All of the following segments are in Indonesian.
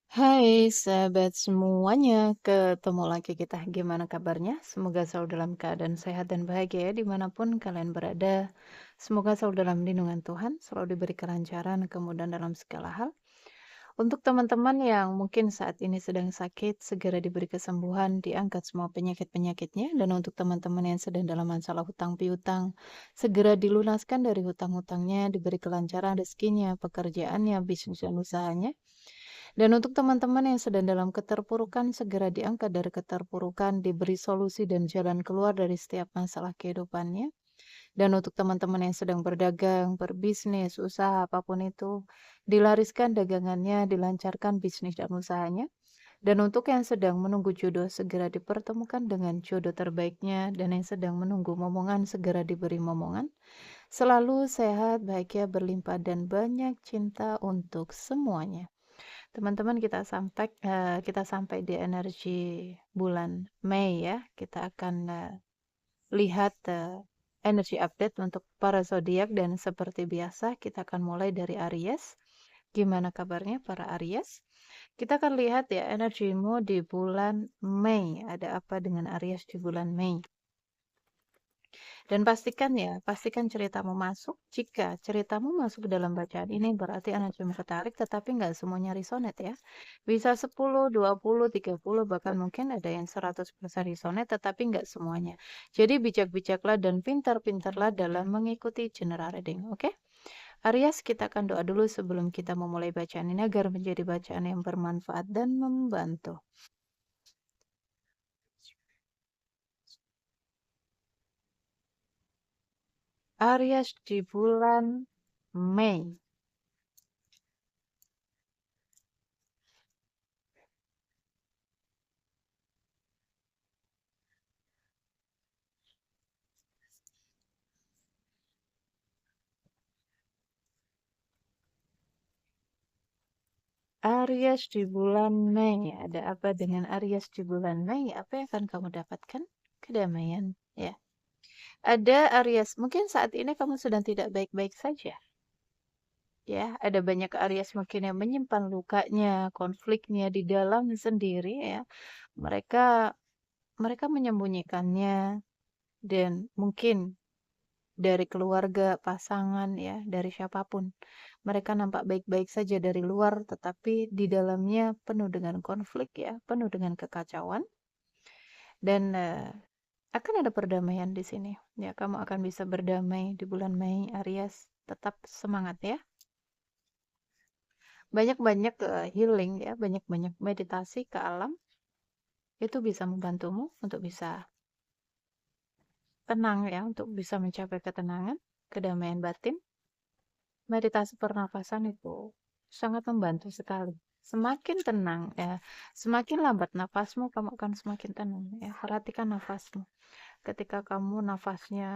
Hai sahabat semuanya, ketemu lagi kita. Gimana kabarnya? Semoga selalu dalam keadaan sehat dan bahagia ya dimanapun kalian berada. Semoga selalu dalam lindungan Tuhan, selalu diberi kelancaran, kemudahan dalam segala hal. Untuk teman-teman yang mungkin saat ini sedang sakit, segera diberi kesembuhan, diangkat semua penyakit-penyakitnya. Dan untuk teman-teman yang sedang dalam masalah hutang piutang, segera dilunaskan dari hutang-hutangnya, diberi kelancaran rezekinya, pekerjaannya, bisnis dan usahanya. Dan untuk teman-teman yang sedang dalam keterpurukan, segera diangkat dari keterpurukan, diberi solusi dan jalan keluar dari setiap masalah kehidupannya. Dan untuk teman-teman yang sedang berdagang, berbisnis, usaha apapun itu, dilariskan dagangannya, dilancarkan bisnis dan usahanya. Dan untuk yang sedang menunggu jodoh, segera dipertemukan dengan jodoh terbaiknya. Dan yang sedang menunggu momongan, segera diberi momongan. Selalu sehat, bahagia, berlimpah, dan banyak cinta untuk semuanya. Teman-teman kita sampai di energi bulan Mei ya. Kita akan lihat energi update untuk para zodiak dan seperti biasa kita akan mulai dari Aries. Gimana kabarnya para Aries? Kita akan lihat ya energimu di bulan Mei. Ada apa dengan Aries di bulan Mei? Dan pastikan ceritamu masuk. Jika ceritamu masuk ke dalam bacaan ini berarti energimu ketarik, tetapi nggak semuanya resonate ya. Bisa 10, 20, 30, bahkan mungkin ada yang 100% resonate, tetapi nggak semuanya. Jadi bijak-bijaklah dan pintar-pintarlah dalam mengikuti general reading, oke? Aries, kita akan doa dulu sebelum kita memulai bacaan ini agar menjadi bacaan yang bermanfaat dan membantu. Aries di bulan Mei. Aries di bulan Mei. Ada apa dengan Aries di bulan Mei? Apa yang akan kamu dapatkan? Kedamaian, ya. Ada Aries, mungkin saat ini kamu sedang tidak baik-baik saja. Ya, ada banyak Aries mungkin yang menyimpan lukanya, konfliknya di dalam sendiri ya. Mereka mereka menyembunyikannya dan mungkin dari keluarga, pasangan ya, dari siapapun. Mereka nampak baik-baik saja dari luar, tetapi di dalamnya penuh dengan konflik ya, penuh dengan kekacauan. Dan akan ada perdamaian di sini. Ya, kamu akan bisa berdamai di bulan Mei, Aries. Tetap semangat ya. Banyak-banyak healing ya, banyak-banyak meditasi ke alam. Itu bisa membantumu untuk bisa tenang ya, untuk bisa mencapai ketenangan, kedamaian batin. Meditasi pernafasan itu sangat membantu sekali. Semakin tenang ya, semakin lambat nafasmu, kamu akan semakin tenang ya. Perhatikan nafasmu. Ketika kamu nafasnya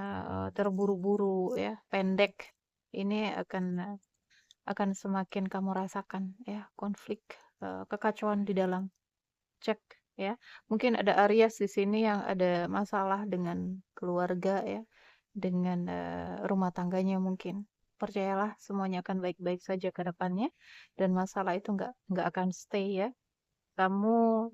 terburu-buru ya, pendek, ini akan semakin kamu rasakan ya konflik, kekacauan di dalam. Cek ya. Mungkin ada Aries di sini yang ada masalah dengan keluarga ya, dengan rumah tangganya mungkin. Percayalah semuanya akan baik-baik saja ke depannya dan masalah itu nggak akan stay ya. Kamu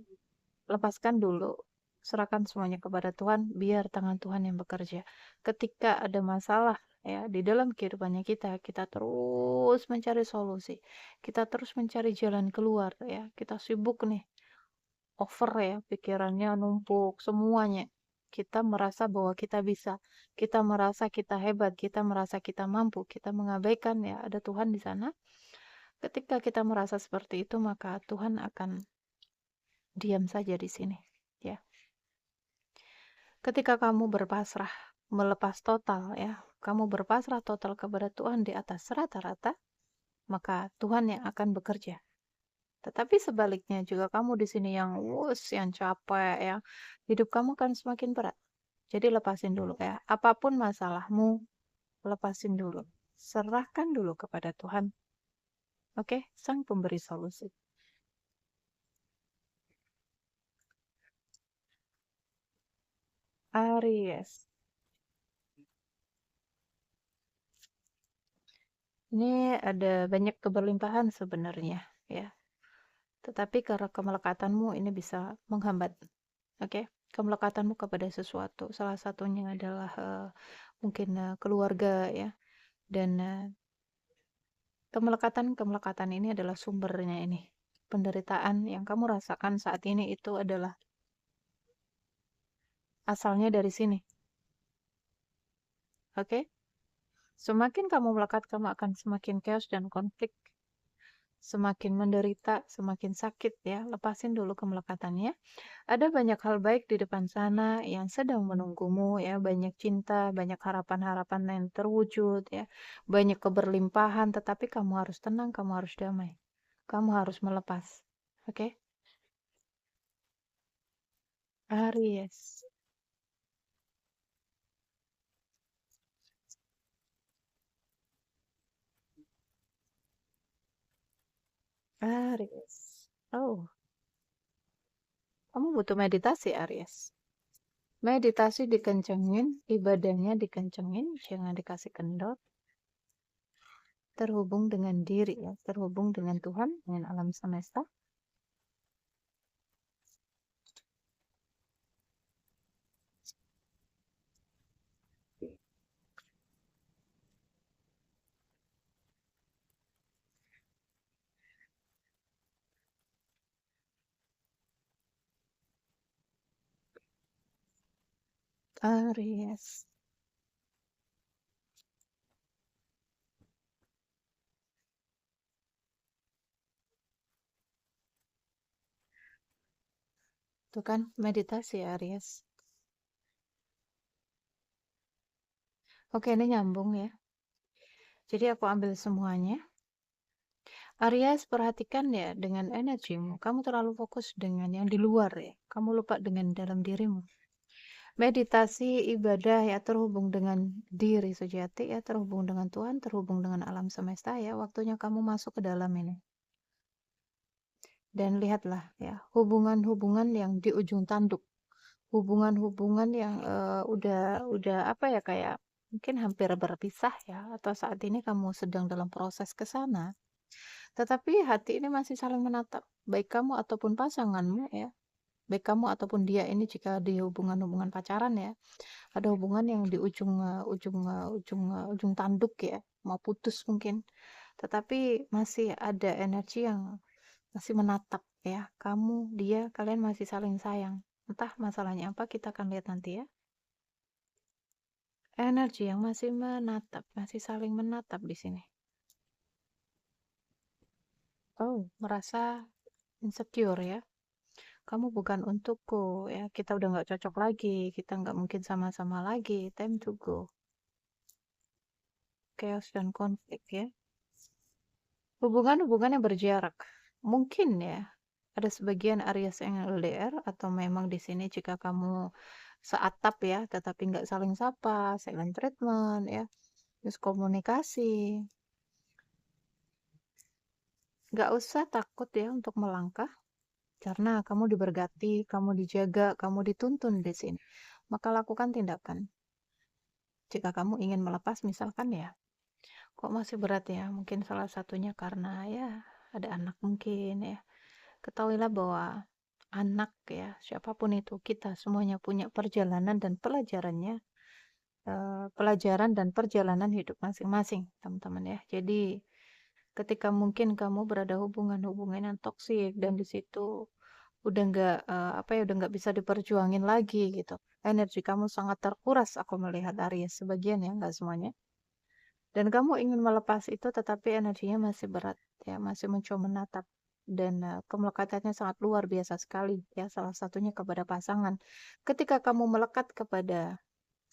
lepaskan dulu, serahkan semuanya kepada Tuhan, biar tangan Tuhan yang bekerja. Ketika ada masalah ya di dalam kehidupannya kita, kita terus mencari solusi. Kita terus mencari jalan keluar ya. Kita sibuk nih over ya, pikirannya numpuk semuanya. Kita merasa bahwa kita bisa, kita merasa kita hebat, kita merasa kita mampu, kita mengabaikan ya ada Tuhan di sana. Ketika kita merasa seperti itu, maka Tuhan akan diam saja di sini. Ya, ketika kamu berpasrah, melepas total ya, kamu berpasrah total kepada Tuhan di atas rata-rata, maka Tuhan yang akan bekerja. Tetapi sebaliknya juga kamu di sini yang yang capek ya, hidup kamu akan semakin berat. Jadi lepasin dulu ya. Apapun masalahmu, lepasin dulu. Serahkan dulu kepada Tuhan. Oke, Sang Pemberi Solusi. Aries. Ini ada banyak keberlimpahan sebenarnya ya. Tetapi karena kemelekatanmu ini bisa menghambat, oke? Kemelekatanmu kepada sesuatu. Salah satunya adalah mungkin keluarga ya. Dan kemelekatan ini adalah sumbernya ini. Penderitaan yang kamu rasakan saat ini itu adalah asalnya dari sini. Oke? Semakin kamu melekat, kamu akan semakin chaos dan konflik. Semakin menderita, semakin sakit ya. Lepasin dulu kemelekatannya. Ada banyak hal baik di depan sana yang sedang menunggumu ya. Banyak cinta, banyak harapan-harapan yang terwujud ya. Banyak keberlimpahan, tetapi kamu harus tenang, kamu harus damai. Kamu harus melepas. Oke? Aries. Aries. Oh, kamu butuh meditasi, Aries. Meditasi dikencengin, ibadahnya dikencengin, jangan dikasih kendor. Terhubung dengan diri ya, terhubung dengan Tuhan, dengan alam semesta. Aries. Itu kan meditasi Aries. Oke, ini nyambung ya. Jadi aku ambil semuanya. Aries, perhatikan ya dengan energimu. Kamu terlalu fokus dengan yang di luar ya. Kamu lupa dengan dalam dirimu. Meditasi, ibadah ya terhubung dengan diri sejati ya, terhubung dengan Tuhan, terhubung dengan alam semesta ya. Waktunya kamu masuk ke dalam ini. Dan lihatlah ya, hubungan-hubungan yang di ujung tanduk. Hubungan-hubungan yang udah apa ya, kayak mungkin hampir berpisah ya, atau saat ini kamu sedang dalam proses ke sana. Tetapi hati ini masih saling menatap, baik kamu ataupun pasanganmu ya. Baik kamu ataupun dia ini jika di hubungan-hubungan pacaran ya. Ada hubungan yang di ujung tanduk ya, mau putus mungkin. Tetapi masih ada energi yang masih menatap ya. Kamu, dia, kalian masih saling sayang. Entah masalahnya apa, kita akan lihat nanti ya. Energi yang masih menatap, masih saling menatap di sini. Oh, merasa insecure ya. Kamu bukan untukku ya. Kita udah nggak cocok lagi. Kita nggak mungkin sama-sama lagi. Time to go. Chaos dan konflik ya. Hubungan-hubungan yang berjarak. Mungkin ya. Ada sebagian Aries yang LDR atau memang di sini jika kamu seatap ya, tetapi nggak saling sapa, silent treatment ya, terus komunikasi. Nggak usah takut ya untuk melangkah, karena kamu diberkati, kamu dijaga, kamu dituntun di sini. Maka lakukan tindakan. Jika kamu ingin melepas, misalkan ya, kok masih berat ya? Mungkin salah satunya karena ya ada anak mungkin ya. Ketahuilah bahwa anak ya, siapapun itu, kita semuanya punya perjalanan dan pelajarannya, pelajaran dan perjalanan hidup masing-masing, teman-teman ya. Jadi ketika mungkin kamu berada hubungan-hubungan yang toksik dan di situ udah nggak apa ya, udah nggak bisa diperjuangin lagi gitu. Energi kamu sangat terkuras, aku melihat Aries sebagian ya, nggak semuanya. Dan kamu ingin melepas itu, tetapi energinya masih berat ya, masih mencoba menatap. Dan kemelekatannya sangat luar biasa sekali ya, salah satunya kepada pasangan. Ketika kamu melekat kepada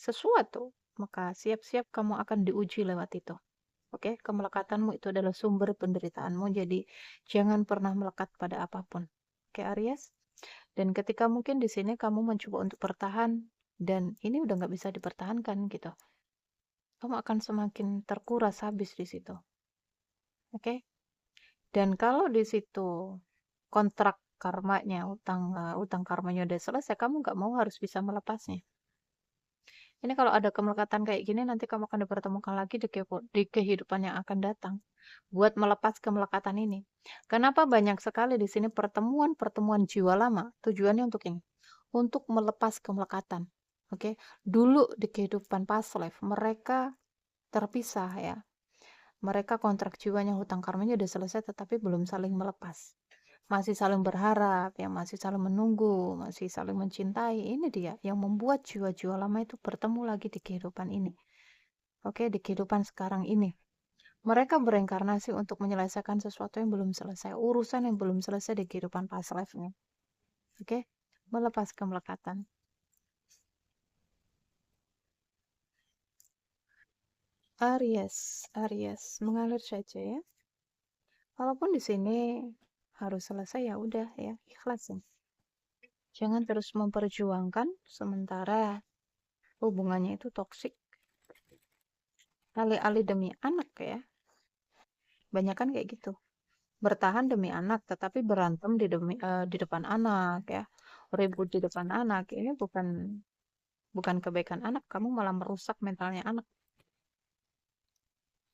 sesuatu, maka siap-siap kamu akan diuji lewat itu. Oke, kemelekatanmu itu adalah sumber penderitaanmu, jadi jangan pernah melekat pada apapun. Oke, Aries. Dan ketika mungkin di sini kamu mencoba untuk bertahan dan ini udah nggak bisa dipertahankan gitu, kamu akan semakin terkuras habis di situ. Oke? Dan kalau di situ kontrak karmanya, utang karmanya udah selesai, kamu nggak mau harus bisa melepasnya. Ini kalau ada kemelekatan kayak gini, nanti kamu akan dipertemukan lagi di kehidupan yang akan datang. Buat melepas kemelekatan ini. Kenapa banyak sekali di sini pertemuan-pertemuan jiwa lama? Tujuannya untuk ini. Untuk melepas kemelekatan. Oke. Dulu di kehidupan past life, mereka terpisah ya. Mereka kontrak jiwanya, hutang karmanya udah selesai, tetapi belum saling melepas. Masih saling berharap, yang masih saling menunggu, masih saling mencintai. Ini dia yang membuat jiwa-jiwa lama itu bertemu lagi di kehidupan ini. Oke, di kehidupan sekarang ini. Mereka bereinkarnasi untuk menyelesaikan sesuatu yang belum selesai, urusan yang belum selesai di kehidupan past life-nya. Oke, melepas kemelekatan. Aries, Aries, mengalir saja ya. Walaupun di sini harus selesai ya udah ya, ikhlas ya. Jangan terus memperjuangkan sementara hubungannya itu toksik. Alih-alih demi anak ya. Banyak kan kayak gitu. Bertahan demi anak tetapi berantem di depan anak ya. Ribut di depan anak. Ini bukan kebaikan anak, kamu malah merusak mentalnya anak.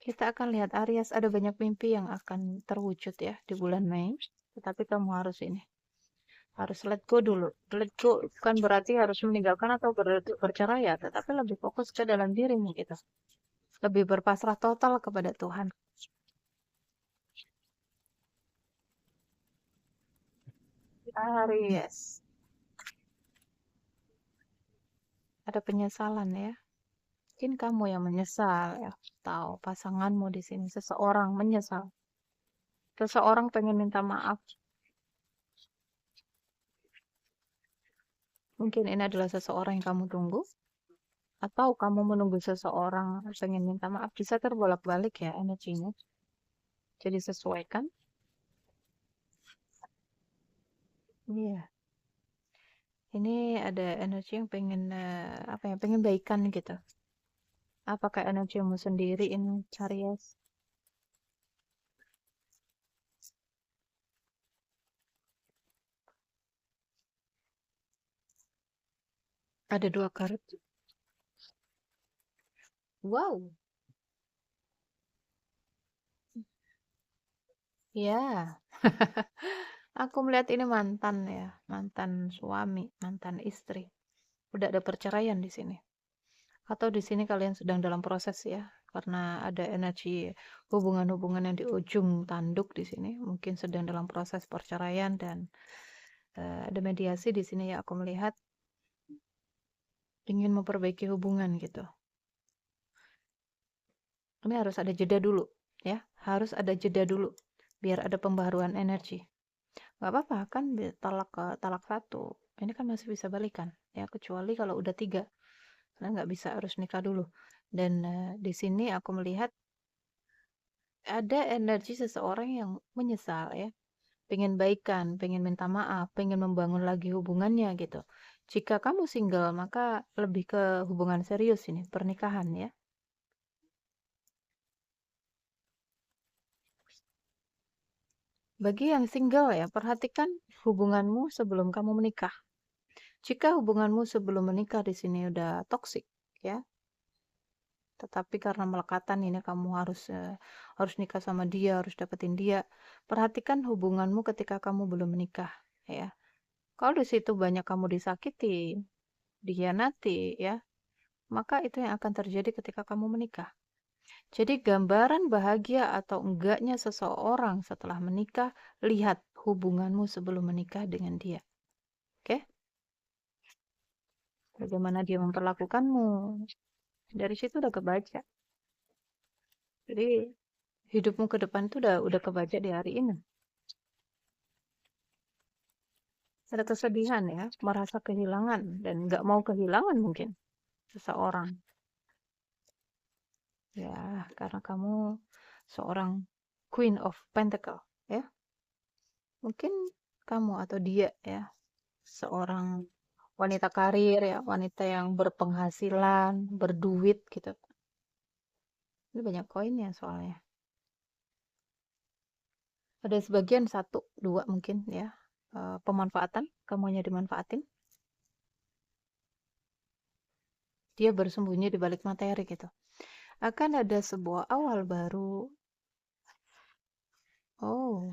Kita akan lihat Aries ada banyak mimpi yang akan terwujud ya di bulan Mei. Tetapi kamu harus ini, harus let go dulu. Let go bukan berarti harus meninggalkan atau bercerai ya, tetapi lebih fokus ke dalam dirimu gitu. Lebih berpasrah total kepada Tuhan. Aries, ada penyesalan ya. Mungkin kamu yang menyesal ya, tahu pasanganmu di sini seseorang menyesal. Seseorang pengen minta maaf. Mungkin ini adalah seseorang yang kamu tunggu, atau kamu menunggu seseorang pengen minta maaf. Bisa terbolak-balik ya energinya. Jadi sesuaikan. Iya. Ini ada energi yang pengen apa ya? Pengen baikan gitu. Apakah energimu sendiri ini, Aries? Ada dua kartu. Wow. Ya. Aku melihat ini mantan ya, mantan suami, mantan istri. Udah ada perceraian di sini. Atau di sini kalian sedang dalam proses ya, karena ada energi hubungan-hubungan yang di ujung tanduk di sini, mungkin sedang dalam proses perceraian dan ada mediasi di sini ya. Aku melihat ingin memperbaiki hubungan gitu. Ini harus ada jeda dulu ya, harus ada jeda dulu biar ada pembaharuan energi. Nggak apa-apa kan talak satu. Ini kan masih bisa balikan ya, kecuali kalau udah tiga. Karena nggak bisa harus nikah dulu. Dan di sini aku melihat ada energi seseorang yang menyesal ya. Pengen baikan, pengen minta maaf, pengen membangun lagi hubungannya gitu. Jika kamu single, maka lebih ke hubungan serius ini, pernikahan ya. Bagi yang single ya, perhatikan hubunganmu sebelum kamu menikah. Jika hubunganmu sebelum menikah di sini udah toksik ya, tetapi karena melekatan ini kamu harus nikah sama dia, harus dapetin dia. Perhatikan hubunganmu ketika kamu belum menikah ya. Kalau di situ banyak kamu disakiti, dikhianati ya, maka itu yang akan terjadi ketika kamu menikah. Jadi gambaran bahagia atau enggaknya seseorang setelah menikah, lihat hubunganmu sebelum menikah dengan dia. Oke? Bagaimana dia memperlakukanmu. Dari situ udah kebaca. Jadi hidupmu ke depan itu udah kebaca di hari ini. Ada kesedihan ya, merasa kehilangan dan nggak mau kehilangan mungkin seseorang. Ya, karena kamu seorang Queen of Pentacle, ya. Mungkin kamu atau dia ya, seorang wanita karir ya, wanita yang berpenghasilan, berduit gitu. Ini banyak koinnya soalnya. Ada sebagian satu, dua mungkin ya, pemanfaatan, kamunya dimanfaatin. Dia bersembunyi di balik materi gitu. Akan ada sebuah awal baru. Oh,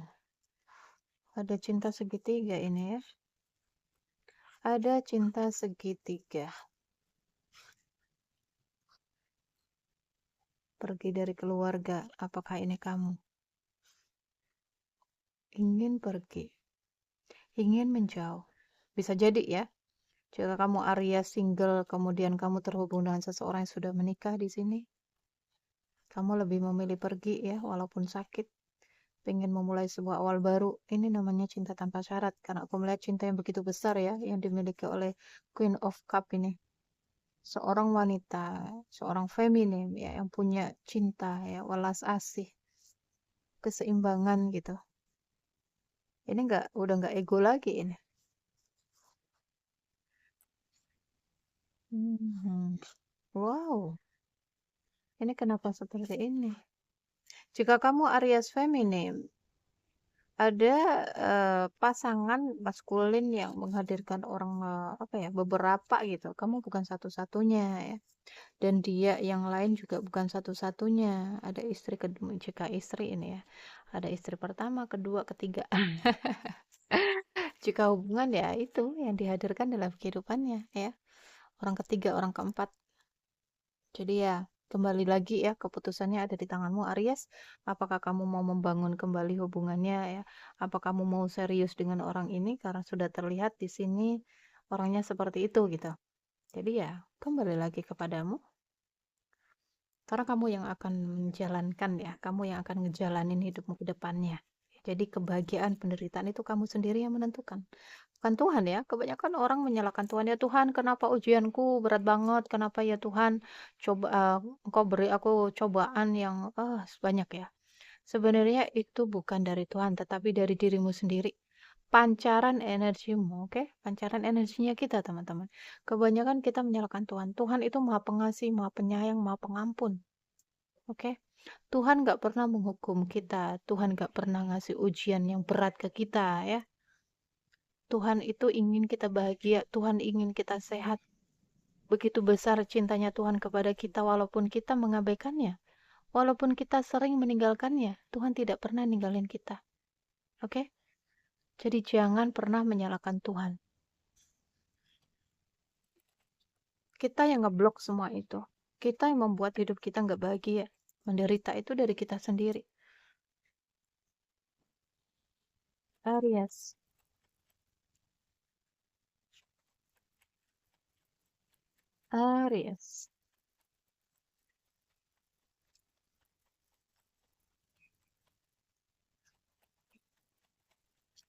ada cinta segitiga ini ya. Ada cinta segitiga. Pergi dari keluarga. Apakah ini kamu? Ingin pergi. Ingin menjauh. Bisa jadi ya. Jika kamu Aries single, kemudian kamu terhubung dengan seseorang yang sudah menikah di sini, kamu lebih memilih pergi ya, walaupun sakit. Pengen memulai sebuah awal baru. Ini namanya cinta tanpa syarat. Karena aku melihat cinta yang begitu besar ya, yang dimiliki oleh Queen of Cup ini. Seorang wanita, seorang feminim ya, yang punya cinta ya, welas asih, keseimbangan gitu. Ini udah nggak ego lagi ini. Hmm. Wow, ini kenapa seperti ini? Jika kamu Aries feminim, ada pasangan maskulin yang menghadirkan orang apa ya, beberapa gitu. Kamu bukan satu-satunya ya. Dan dia yang lain juga bukan satu-satunya. Ada istri kedua, jika istri ini ya. Ada istri pertama, kedua, ketiga. Jika hubungan ya itu yang dihadirkan dalam kehidupannya ya. Orang ketiga, orang keempat. Jadi ya, kembali lagi ya, keputusannya ada di tanganmu, Aries. Apakah kamu mau membangun kembali hubungannya ya? Apa kamu mau serius dengan orang ini karena sudah terlihat di sini orangnya seperti itu gitu. Jadi ya, kembali lagi kepadamu. Karena kamu yang akan menjalankan ya, kamu yang akan ngejalanin hidupmu ke depannya. Jadi kebahagiaan, penderitaan itu kamu sendiri yang menentukan. Bukan Tuhan ya, kebanyakan orang menyalahkan Tuhan. Ya Tuhan, kenapa ujianku berat banget? Kenapa ya Tuhan, coba Engkau beri aku cobaan yang sebanyak ya. Sebenarnya itu bukan dari Tuhan, tetapi dari dirimu sendiri. Pancaran energimu, oke? Pancaran energinya kita, teman-teman. Kebanyakan kita menyalahkan Tuhan. Tuhan itu maha pengasih, maha penyayang, maha pengampun. Oke? Tuhan gak pernah menghukum kita. Tuhan gak pernah ngasih ujian yang berat ke kita, ya. Tuhan itu ingin kita bahagia, Tuhan ingin kita sehat. Begitu besar cintanya Tuhan kepada kita walaupun kita mengabaikannya. Walaupun kita sering meninggalkannya, Tuhan tidak pernah ninggalin kita. Oke? Jadi jangan pernah menyalahkan Tuhan. Kita yang ngeblok semua itu. Kita yang membuat hidup kita nggak bahagia. Menderita itu dari kita sendiri. Aries. Aries.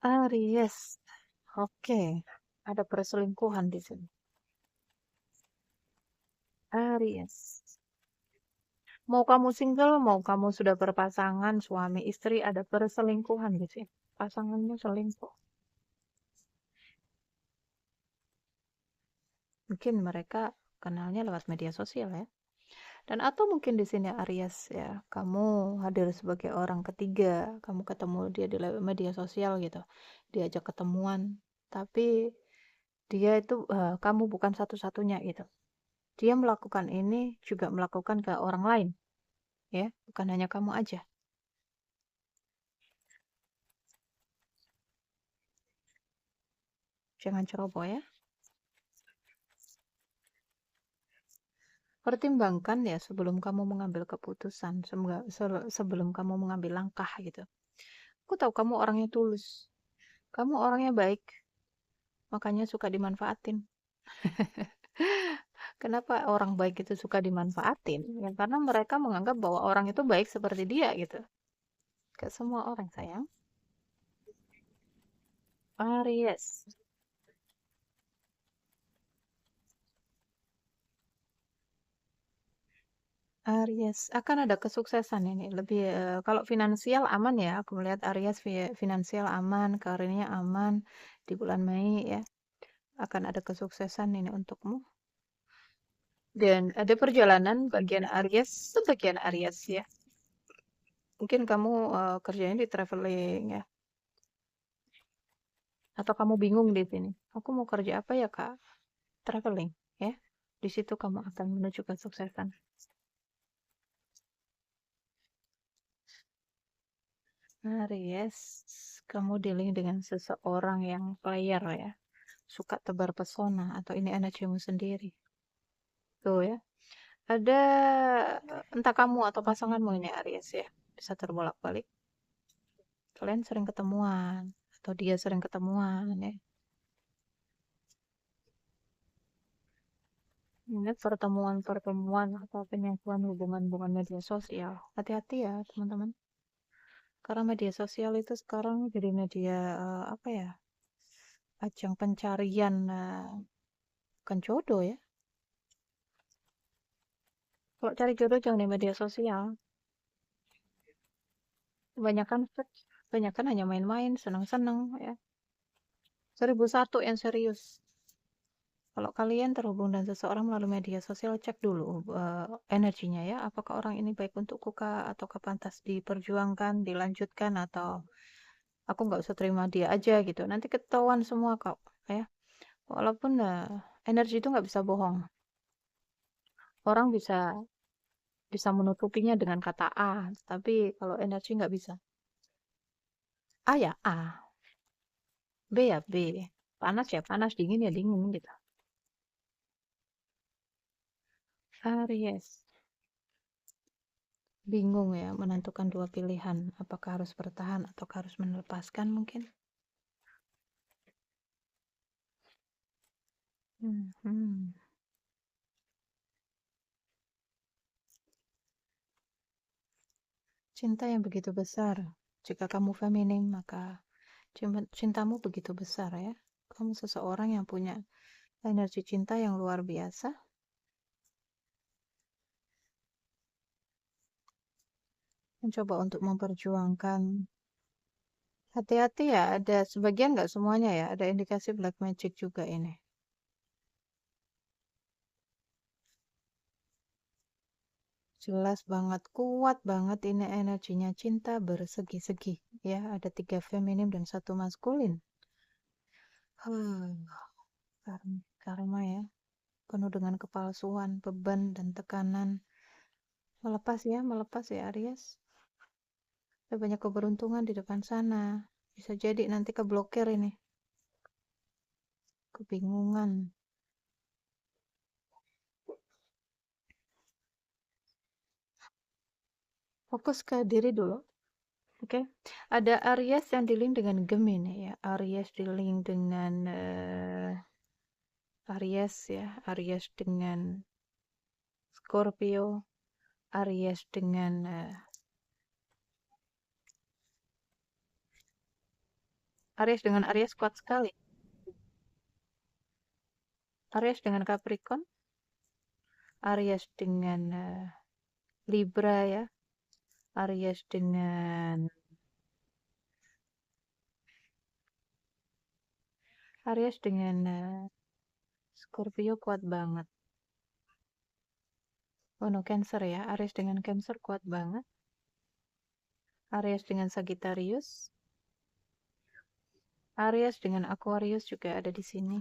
Aries. Oke. Ada perselingkuhan di sini. Aries. Mau kamu single, mau kamu sudah berpasangan, suami istri, ada perselingkuhan di sini. Pasanganmu selingkuh. Mungkin mereka kenalnya lewat media sosial ya. Dan atau mungkin di sini Aries ya, kamu hadir sebagai orang ketiga, kamu ketemu dia di media sosial gitu, diajak ketemuan, tapi dia itu kamu bukan satu-satunya gitu. Dia melakukan ini juga melakukan ke orang lain, ya, bukan hanya kamu aja. Jangan ceroboh ya. Pertimbangkan ya sebelum kamu mengambil keputusan, sebelum kamu mengambil langkah gitu. Aku tahu kamu orangnya tulus, kamu orangnya baik, makanya suka dimanfaatin. Kenapa orang baik itu suka dimanfaatin? Ya karena mereka menganggap bahwa orang itu baik seperti dia gitu. Ke semua orang sayang. Aries. Aries akan ada kesuksesan ini. Lebih kalau finansial aman ya. Aku melihat Aries finansial aman, karirnya aman di bulan Mei ya. Akan ada kesuksesan ini untukmu. Dan ada perjalanan bagian Aries, sebagian Aries ya. Mungkin kamu kerjanya di traveling ya. Atau kamu bingung di sini. Aku mau kerja apa ya, Kak? Traveling, ya. Di situ kamu akan menuju kesuksesan. Aries, kamu dealing dengan seseorang yang player ya, suka tebar pesona atau ini energimu sendiri. Tuh ya. Ada entah kamu atau pasanganmu ini Aries ya, bisa terbolak-balik. Kalian sering ketemuan atau dia sering ketemuan ya. Ini pertemuan-pertemuan atau penyambungan hubungan-hubungan media sosial. Hati-hati ya teman-teman. Karena media sosial itu sekarang jadi media apa ya? Ajang pencarian bukan jodoh ya. Kalau cari jodoh jangan di media sosial. Kebanyakan kebanyakan hanya main-main, senang-senang ya. 1001 yang serius. Kalau kalian terhubung dengan seseorang melalui media sosial, cek dulu energinya ya. Apakah orang ini baik untukku kah, ataukah pantas diperjuangkan, dilanjutkan, atau aku nggak usah terima dia aja gitu. Nanti ketahuan semua kok ya. Walaupun energi itu nggak bisa bohong. Orang bisa bisa menutupinya dengan kata A, tapi kalau energi nggak bisa. A ya A, B ya B, panas ya panas, dingin ya dingin gitu. Aries, bingung ya menentukan dua pilihan, apakah harus bertahan atau harus melepaskan mungkin. Hmm. Cinta yang begitu besar. Jika kamu feminim, maka cintamu begitu besar ya. Kamu seseorang yang punya energi cinta yang luar biasa. Mencoba untuk memperjuangkan. Hati-hati ya, ada sebagian nggak semuanya ya, ada indikasi black magic juga ini. Jelas banget, kuat banget ini energinya cinta bersegi-segi. Ya, ada 3 feminim dan 1 maskulin. Karma ya, penuh dengan kepalsuan, beban, dan tekanan. Melepas ya Aries. Ada banyak keberuntungan di depan sana. Bisa jadi nanti keblokir ini. Kebingungan. Fokus ke diri dulu. Oke. Ada Aries yang dealing dengan Gemini ya. Aries dealing dengan Aries ya. Aries dengan Scorpio. Aries dengan Aries kuat sekali. Aries dengan Capricorn. Aries dengan Libra ya. Aries dengan Scorpio kuat banget. Oh no, Cancer ya. Aries dengan Cancer kuat banget. Aries dengan Sagittarius. Aries dengan Aquarius juga ada di sini.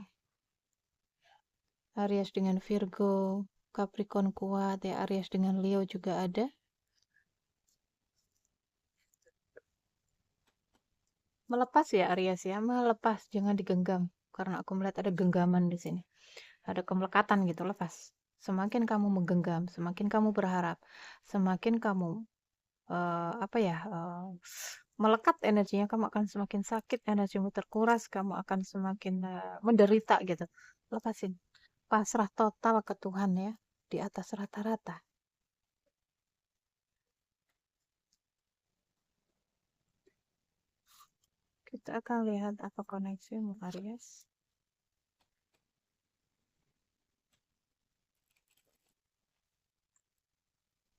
Aries dengan Virgo, Capricorn kuat ya. Aries dengan Leo juga ada. Melepas ya Aries ya, melepas, jangan digenggam. Karena aku melihat ada genggaman di sini. Ada kemelekatan gitu, lepas. Semakin kamu menggenggam, semakin kamu berharap, semakin kamu melekat energinya, kamu akan semakin sakit, energimu terkuras, kamu akan semakin menderita gitu. Lepasin. Pasrah total ke Tuhan ya, di atas rata-rata. Kita akan lihat apa koneksimu Aries.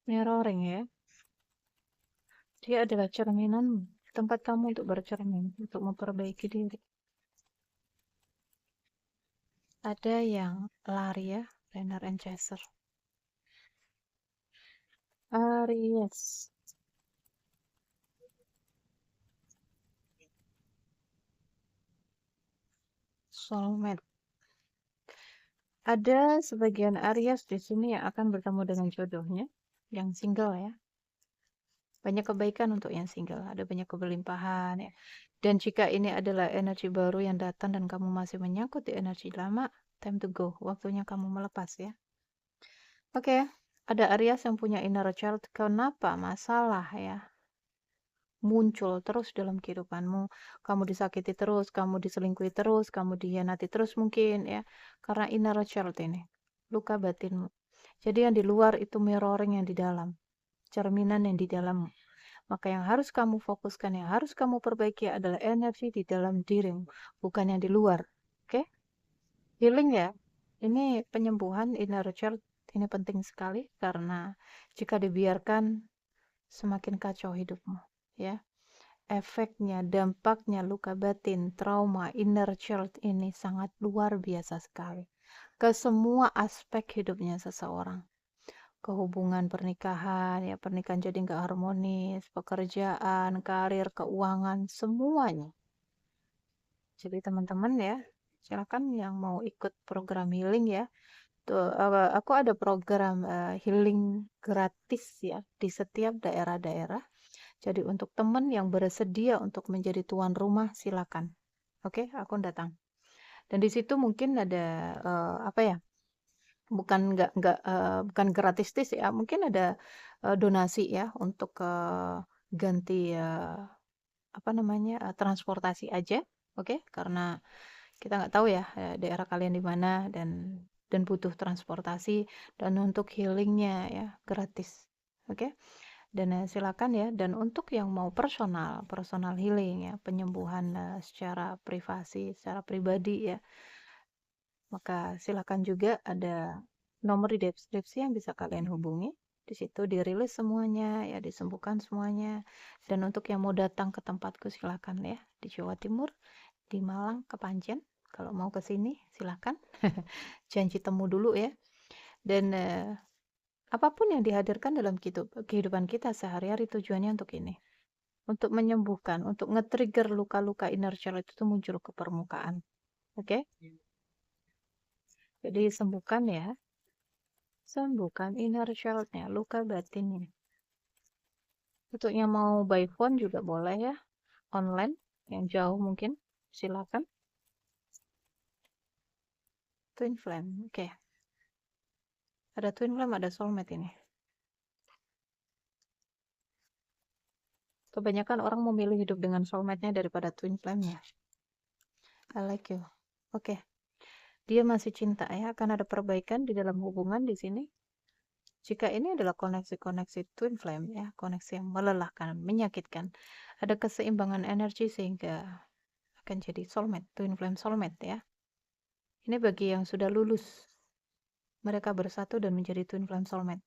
Mirroring ya. Dia adalah cerminan, tempat kamu untuk bercermin, untuk memperbaiki diri. Ada yang lari ya, Renner and Chaser. Aries. Soulmate. Ada sebagian Aries di sini yang akan bertemu dengan jodohnya, yang single ya. Banyak kebaikan untuk yang single, ada banyak kebelimpahan ya. Dan jika ini adalah energi baru yang datang dan kamu masih menyangkut di energi lama, time to go, waktunya kamu melepas ya. Oke, ada Aries yang punya inner child, kenapa masalah ya muncul terus dalam kehidupanmu, kamu disakiti terus, kamu diselingkuhi terus, kamu dikhianati terus mungkin ya, karena inner child ini, luka batinmu. Jadi yang di luar itu mirroring yang di dalam, cerminan yang di dalam. Maka yang harus kamu fokuskan, yang harus kamu perbaiki adalah energi di dalam dirimu, bukan yang di luar. Oke? Healing ya. Ini penyembuhan inner child ini penting sekali karena jika dibiarkan semakin kacau hidupmu, ya. Efeknya, dampaknya luka batin, trauma, inner child ini sangat luar biasa sekali ke semua aspek hidupnya seseorang. Ke hubungan pernikahan, ya pernikahan jadi nggak harmonis, pekerjaan, karir, keuangan, semuanya. Jadi teman-teman ya, silakan yang mau ikut program healing ya. Tuh, aku ada program healing gratis ya di setiap daerah-daerah. Jadi untuk teman yang bersedia untuk menjadi tuan rumah, silakan. Oke, aku datang. Dan di situ mungkin ada apa ya? Bukan gratis ya, mungkin ada donasi ya untuk ganti apa namanya transportasi aja, oke? Karena kita nggak tahu ya daerah kalian di mana dan butuh transportasi dan untuk healingnya ya gratis, oke? Dan silakan ya. Dan untuk yang mau personal healing ya, penyembuhan secara privasi, secara pribadi ya, maka silakan juga ada nomor di deskripsi yang bisa kalian hubungi. Di situ dirilis semuanya, ya disembuhkan semuanya. Dan untuk yang mau datang ke tempatku silakan ya, di Jawa Timur, di Malang, Kepanjen. Kalau mau ke sini silakan. Janji temu dulu ya. Dan apapun yang dihadirkan dalam kehidupan kita sehari-hari tujuannya untuk ini. Untuk menyembuhkan, untuk nge-trigger luka-luka inner child itu muncul ke permukaan. Oke? Jadi sembuhkan ya. Sembuhkan inner child-nya, luka batinnya. Untuk yang mau by phone juga boleh ya, online, yang jauh mungkin, silakan. Twin flame, oke. Ada twin flame, ada soulmate ini. Kebanyakan orang memilih hidup dengan soulmate-nya daripada twin flame-nya. I like you. Oke. Dia masih cinta ya, akan ada perbaikan di dalam hubungan di sini. Jika ini adalah koneksi-koneksi twin flame ya, koneksi yang melelahkan, menyakitkan, ada keseimbangan energi sehingga akan jadi soulmate, twin flame soulmate ya. Ini bagi yang sudah lulus, mereka bersatu dan menjadi twin flame soulmate.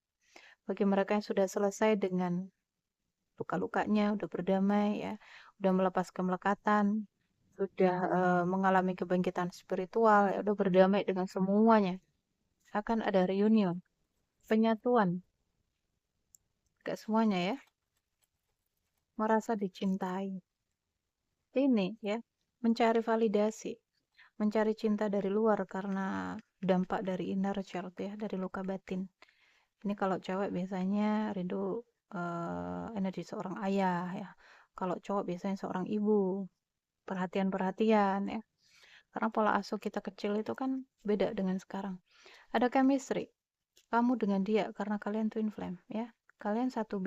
Bagi mereka yang sudah selesai dengan luka-lukanya, udah berdamai ya, udah melepas kemelekatan, sudah mengalami kebangkitan spiritual, ya udah berdamai dengan semuanya, akan ada reunion, penyatuan. Gak semuanya ya, merasa dicintai. Ini ya, mencari validasi, mencari cinta dari luar karena dampak dari inner child ya, dari luka batin. Ini kalau cewek biasanya rindu energi seorang ayah ya. Kalau cowok biasanya seorang ibu, perhatian-perhatian ya. Karena pola asuh kita kecil itu kan beda dengan sekarang. Ada chemistry, kamu dengan dia karena kalian twin flame ya. Kalian satu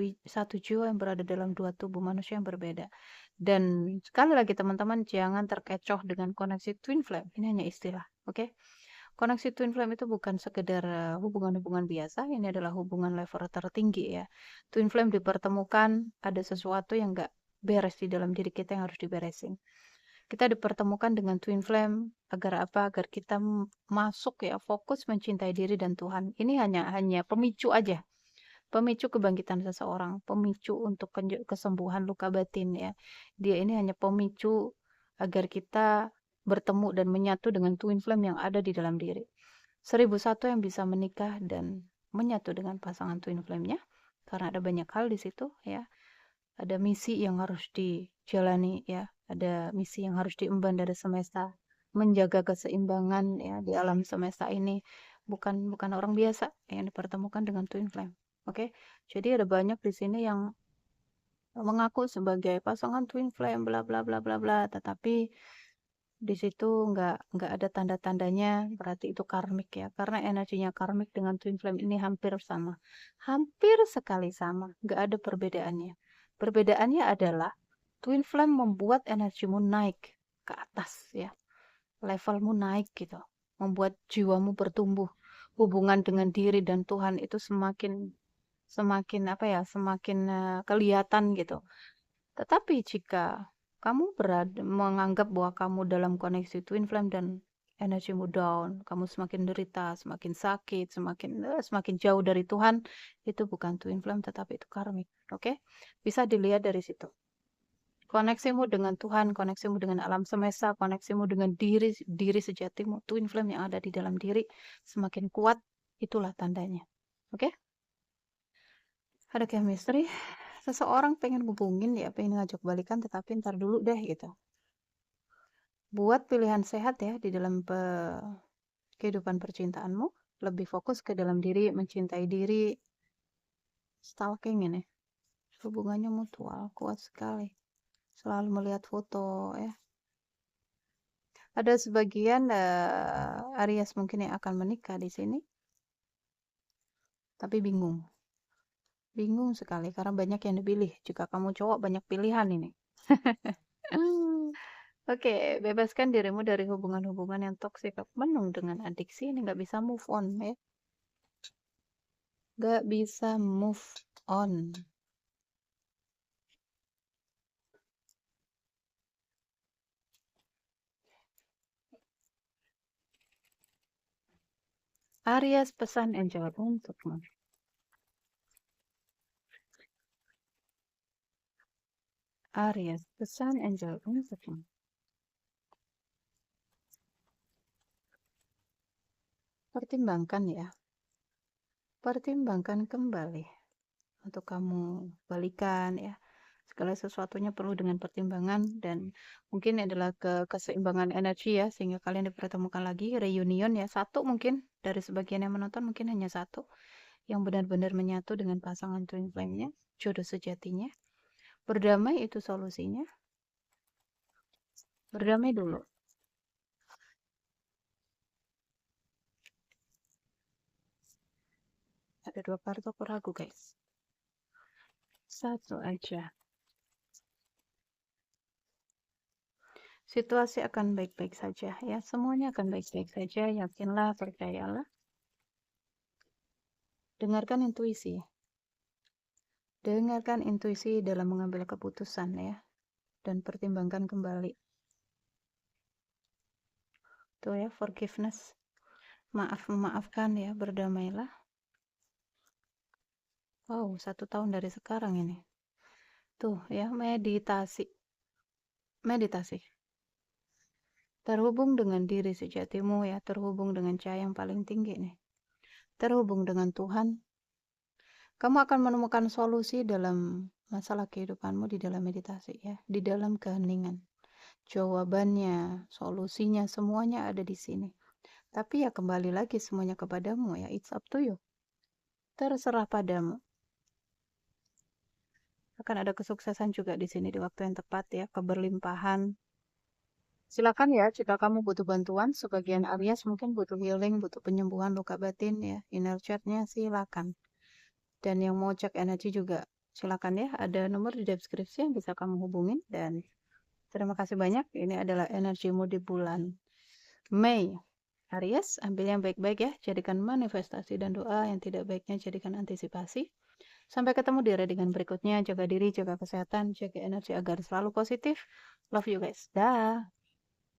jiwa yang berada dalam dua tubuh manusia yang berbeda. Dan sekali lagi teman-teman jangan terkecoh dengan koneksi twin flame. Ini hanya istilah, oke? Koneksi twin flame itu bukan sekedar hubungan-hubungan biasa, ini adalah hubungan level tertinggi ya. Twin flame dipertemukan, ada sesuatu yang nggak beres di dalam diri kita yang harus diberesin. Kita dipertemukan dengan twin flame agar apa? Agar kita masuk ya, fokus mencintai diri dan Tuhan. Ini hanya pemicu aja. Pemicu kebangkitan seseorang, pemicu untuk kesembuhan luka batin ya. Dia ini hanya pemicu agar kita bertemu dan menyatu dengan twin flame yang ada di dalam diri. 1001 yang bisa menikah dan menyatu dengan pasangan twin flame-nya karena ada banyak hal di situ ya. Ada misi yang harus dijalani ya, ada misi yang harus diemban dari semesta menjaga keseimbangan ya di alam semesta ini. Bukan orang biasa yang dipertemukan dengan twin flame. Oke. Jadi ada banyak di sini yang mengaku sebagai pasangan twin flame bla bla bla bla bla, tetapi di situ nggak ada tanda-tandanya, berarti itu karmik ya, karena energinya karmik dengan twin flame ini hampir sekali sama, nggak ada perbedaannya. Perbedaannya adalah twin flame membuat energimu naik ke atas ya, levelmu naik gitu, membuat jiwamu bertumbuh, hubungan dengan diri dan Tuhan itu semakin semakin apa ya, semakin kelihatan gitu. Tetapi jika kamu menganggap bahwa kamu dalam koneksi twin flame dan energimu down, kamu semakin derita, semakin sakit, semakin jauh dari Tuhan, itu bukan twin flame tetapi itu karmik. Oke? Bisa dilihat dari situ. Koneksimu dengan Tuhan, koneksimu dengan alam semesta, koneksimu dengan diri sejatimu, twin flame yang ada di dalam diri semakin kuat, itulah tandanya. Oke? Ada chemistry, seseorang pengen hubungin ya, pengen ngajak balikan, tetapi ntar dulu deh gitu. Buat pilihan sehat ya di dalam kehidupan percintaanmu, lebih fokus ke dalam diri, mencintai diri. Stalking ini, hubungannya mutual, kuat sekali. Selalu melihat foto ya. Ada sebagian Aries mungkin yang akan menikah di sini, tapi bingung. Bingung sekali karena banyak yang dipilih. Jika kamu cowok banyak pilihan ini. Oke, bebaskan dirimu dari hubungan-hubungan yang toksik, penuh dengan adiksi, ini nggak bisa move on ya. Nggak bisa move on. Aries, pesan angel untukmu. Aries, pesan angel untukmu. Pertimbangkan ya. Pertimbangkan kembali untuk kamu balikan ya. Segala sesuatunya perlu dengan pertimbangan dan mungkin adalah keseimbangan energi ya sehingga kalian dipertemukan lagi, reunion ya. Satu mungkin dari sebagian yang menonton mungkin hanya satu yang benar-benar menyatu dengan pasangan twin flame-nya, jodoh sejatinya. Berdamai itu solusinya. Berdamai dulu. Ada 2 kartu, aku ragu guys. Satu aja. Situasi akan baik-baik saja ya. Semuanya akan baik-baik saja. Yakinlah, percayalah. Dengarkan intuisi. Dengarkan intuisi dalam mengambil keputusan ya. Dan pertimbangkan kembali. Tuh ya, forgiveness. Memaafkan ya, berdamailah. Wow, 1 tahun dari sekarang ini. Tuh ya, meditasi. Meditasi. Terhubung dengan diri sejatimu ya, terhubung dengan cahaya yang paling tinggi nih. Terhubung dengan Tuhan. Kamu akan menemukan solusi dalam masalah kehidupanmu di dalam meditasi ya, di dalam keheningan. Jawabannya, solusinya, semuanya ada di sini. Tapi ya kembali lagi semuanya kepadamu ya, it's up to you. Terserah padamu. Akan ada kesuksesan juga di sini di waktu yang tepat ya, keberlimpahan. Silakan ya, jika kamu butuh bantuan, sebagian Aries mungkin butuh healing, butuh penyembuhan luka batin ya, inner child-nya silakan. Dan yang mau cek energi juga silakan ya, ada nomor di deskripsi yang bisa kamu hubungin. Dan terima kasih banyak, ini adalah energimu di bulan Mei. Aries, ambil yang baik-baik ya, jadikan manifestasi dan doa, yang tidak baiknya jadikan antisipasi. Sampai ketemu di readingan berikutnya, jaga diri, jaga kesehatan, jaga energi agar selalu positif. Love you guys, dah.